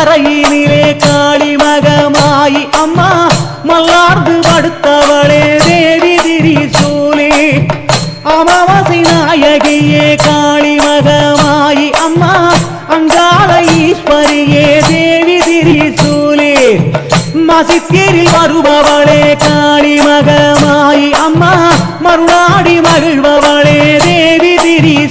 கரையினிலே காளி மகமாயி அம்மா மல்லார்ந்து படுத்தவளே தேவி திரிசூலே அமாவாசை நாயகியே காளி மகமாயி அம்மா அங்காள ஈஸ்வரியே தேவி திரிசூலே மசித்தீரில் வருபவளே காளி மகமாயி அம்மா மருளாடி